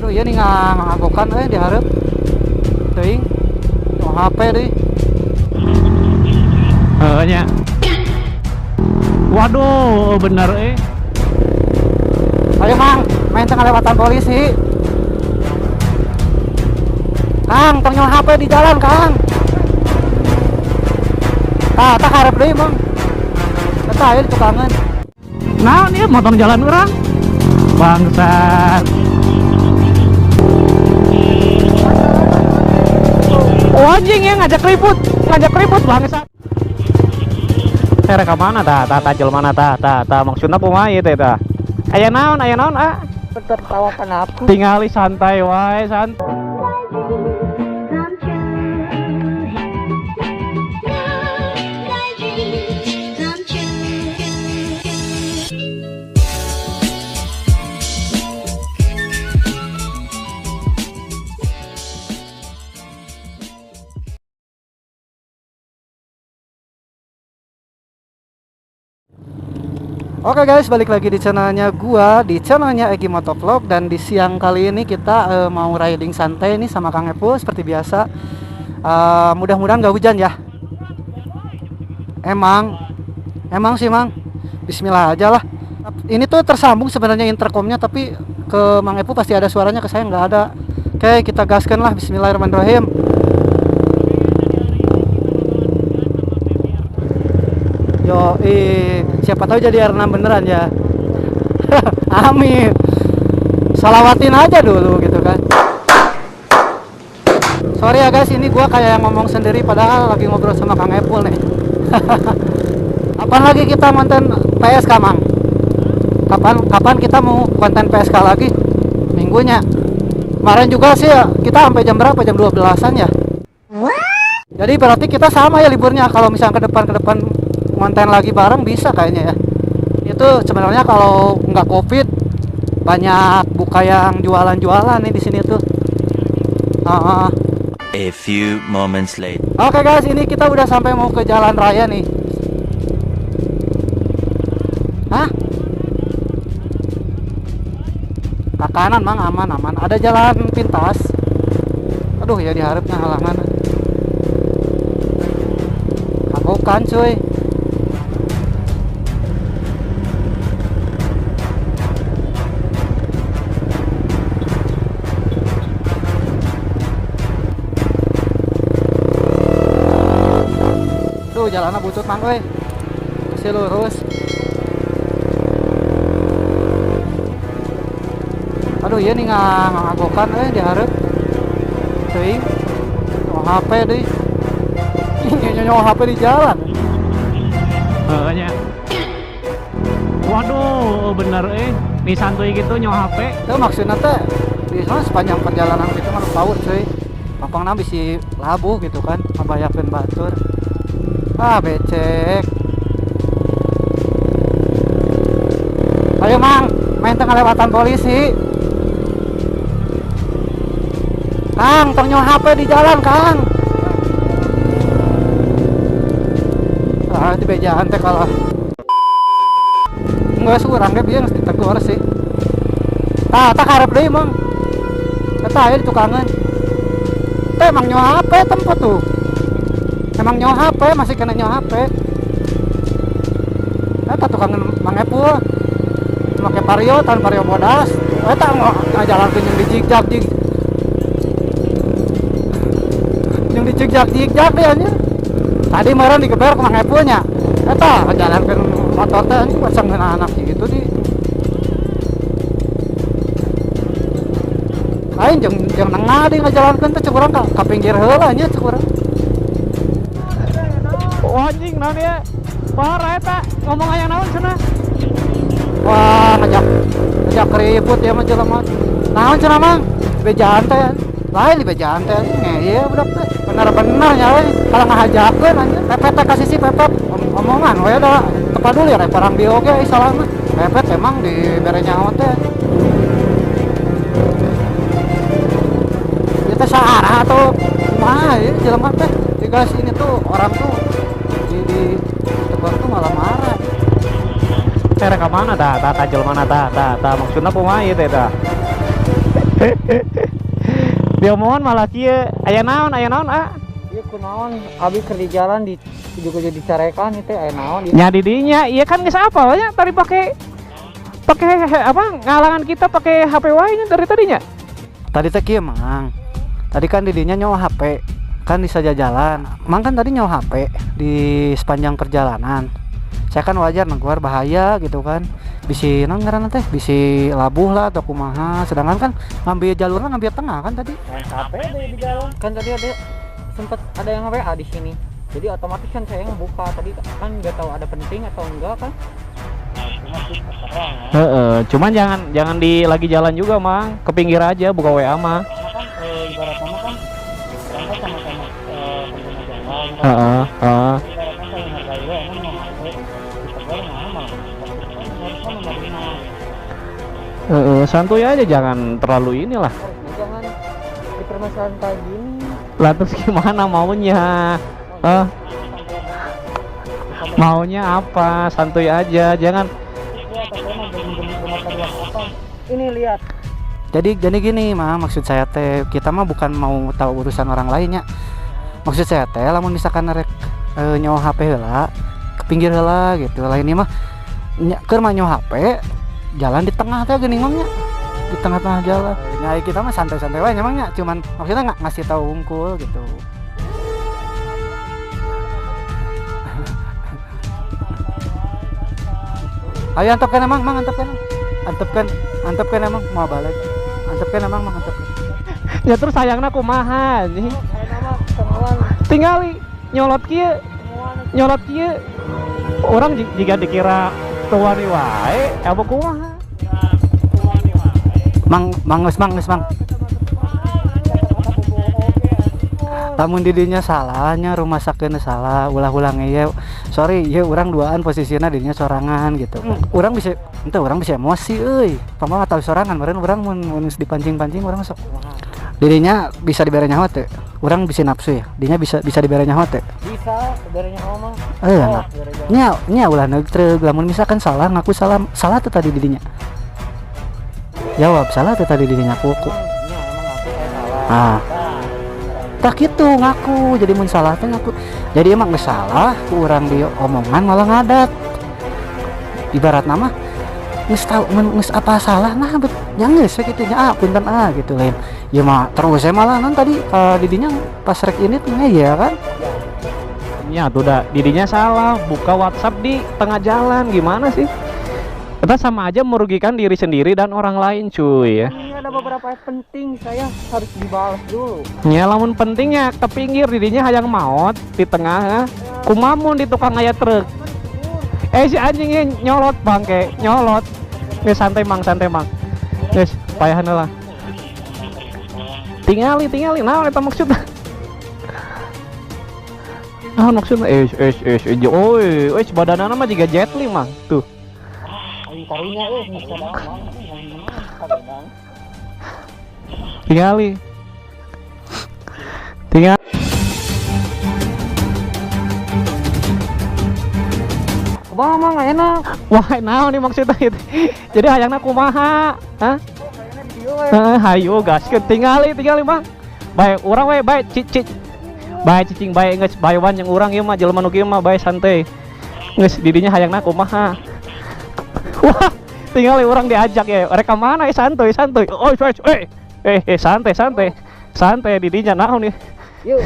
Aduh iya nih ngagokan diharap teuing HP deh. Nya. Waduh, bener Ayo Mang, main tengah lewatan polisi. Kang, tong nyawa HP di jalan Kang. Tak harap deh Mang. Eta aya tukangan. Nah, ini motor jalan orang. Bangsat. Oh, anjing ya ngajak ribut bangsat. Saya ke mana ta jelema ta maksudna kumaha ieu teh ta? Aya naon ah? Tertawakan aku. Tingali santai wae santai. Oke guys, balik lagi di channelnya gua, di channelnya Egi Motovlog. Dan di siang kali ini kita mau riding santai nih sama Kang Epo seperti biasa. Mudah-mudahan gak hujan ya. Emang sih Mang, bismillah aja lah. Ini tuh tersambung sebenarnya intercomnya, tapi ke Mang Epo pasti ada suaranya, ke saya nggak ada. Oke, kita gaskan lah, bismillahirrahmanirrahim. Yo, siapa tahu jadi R6 beneran ya. Amin. Salawatin aja dulu gitu kan. Sorry ya guys, ini gua kayak yang ngomong sendiri padahal lagi ngobrol sama Kang Epul nih. Kapan lagi kita konten PSK Mang? Kapan kita mau konten PSK lagi? Minggunya. Kemarin juga sih ya, kita sampai jam berapa? Jam 12-an ya. Jadi berarti kita sama ya liburnya. Kalau misalnya ke depan konten lagi bareng bisa kayaknya ya. Itu sebenarnya kalau nggak Covid banyak buka yang jualan-jualan nih di sini tuh. A few moments later. Oke guys, ini kita udah sampai mau ke jalan raya nih. Hah? Ke kanan Mang, aman. Ada jalan pintas. Aduh ya diharapnya halangan. Kagokan cuy. Jalannya butut Mang euy. Masih lurus. Aduh iya nih ngagokan diharap teuing nyawa HP deui. Nyawa HP di jalan. Nya. Waduh, bener Nih santuy gitu nyawa HP. Itu maksudnya teh biasanya sepanjang perjalanan itu harus laut cuy. Pampangna bisi labuh gitu kan, ngabayakeun batur. Becek. Ayo Mang, main tengah lewatan polisi. Kang, tong nyawa HP di jalan Kang. Di bejaan teh kalau nggak surang ge bieu geus ditegur sih. Tak harap deui Mang. Eta aya di tukangan. Teh emang nyawa HP tempat tuh. Emang nyawa HP, masih kena nyawa HP. Eta tukang Mang Epul make vario, tan vario bodas. Eta ngajalankeun yang di zigzag yang di zigzag deh anjir. Tadi meureun digeber ke Mang Epulnya. Eta ngajalankeun motor teh anjing pasangkeun anak gitu di. Lain jeung nengah di ngajalankeun teh cukurang ka pinggir heula nya cukurang. Oh, anjing naon ya? Parah eta, ngomong aya naon cenah? Wah, ngajak ribut ya mah jelema. Naon cenah Mang? Bejaan teh. Lain di bejaan teh. Ngeye budak teh. Bener-bener nya we. Kalau ngahajakeun anjir. Pepet teh kasih si pepet. Omongan we da. Tepaduli rek parang di oge salah mah. Pepet emang dibere nyawa teh. Ieu teh saarah atau kumaha ya jelema teh. Guys, ini tuh orang tuh di tebar tuh malah marah. Saya ke mana ta jelema ta maksudna kumaha ieu teh ta? Dia mohon malah kieu aya naon ah. Ieu kunaon abi keur di jalan di juga jadi dicarekan itu aya naon ieu. Nya di dinya iya kan geus apal nya tadi pakai apa ngalangan kita pakai HP wae nya dari tadinya. Tadi teh kieu Mang. Tadi kan di dinya nyawa HP. Kan di saja jalan. Mang kan tadi nyawa HP di sepanjang perjalanan. Saya kan wajar nangguar bahaya gitu kan. Bisi naon ngaranna teh? Bisi labuh lah atau kumaha. Sedangkan kan ngambil jalurnya ngambil tengah kan tadi. HP di jalan. Kan tadi ada sempat ada yang WA di sini. Jadi otomatis kan saya ngebuka tadi kan nggak tahu ada penting atau enggak kan. Cuman jangan di lagi jalan juga, Mang. Ke pinggir aja buka WA mah. Karena kan ibaratnya kan berangkat sama-sama pengguna jalan. Heeh. Ibaratnya saya hargai we emang mau HP. Ditegur mah harusnya menerima. Santuy aja jangan terlalu inilah. Jangan dipermasalahan kayak gini. Lah terus gimana maunya? Maunya apa? Santuy aja, jangan. Ini lihat. Jadi gini mah maksud saya teh kita mah bukan mau tahu urusan orang lainnya. Maksud saya teh lamun misalkan rek nyawa HP heula ke pinggir heula gitu. Lain ini mah keur mah nyawa HP jalan di tengah teh geuning mah nya. Di tengah-tengah jalan. Nah, kita mah santai-santai wae emangnya cuman maksudnya nggak ngasih tahu unggul gitu. Ayo antepkan emang, Mang, antepkan emang mau balik. Antepkan emang, Mang, antepkan. Ya terus sayangna kumaha nih? Tinggali nyolot kieu. Orang jika dikira tuani wae, apa kumaha? Mang. Lamun didinya salahnya rumah sakit salah ulah-ulang ya sorry ya orang duaan posisinya didinya sorangan gitu orang bisa emosi pamah tahu sorangan meureun orang mun dipancing-pancing orang sok didinya bisa dibere nyawa teh orang bisa nafsu ya didinya bisa dibere nyawa teh Bisa dibere nyawa mah. nya ulah neutreg lamun misalkan salah ngaku salah tuh tadi didinya jawab salah tuh tadi didinya aku Emang aku salah. Tak gitu ngaku jadi mun salah teh ngaku jadi emang geus salah ku urang di omongan malah ngadat ibarat nama geus tau geus apa salah nah bet nya geus kitu nya punten gitu lain ya mah terus saya malah non tadi didinya pas rek ini teh ya kan Ya tuh dah didinya salah buka WhatsApp di tengah jalan gimana sih? Kita sama aja merugikan diri sendiri dan orang lain cuy ya. Ini ada beberapa yang penting saya harus dibalas dulu. Ya lamun pentingnya ke pinggir didinya hayang maot di tengah kumamun di tukang aya truk. Si anjingnya nyolot bangke nyolot. Guys santai mang. Guys payahan lah. Tingali nah eta maksudnya. Maksudnya badanana mah jiga Jet Li mah tuh. Karunya bisa Tinggal Kumaha mah nggak enak. wah naon nih maksudnya itu. Jadi hayangna kumaha hayu gaskeun tingali Bang bae urang we bae cicing bae geus baewan yang urang ieu mah jelema nu kieu mah bae santai geus didinya hayangna kumaha. Wah, tinggal orang diajak ya. Mereka mana? Santuy. Oh, santai didinya naon nih. Yuk,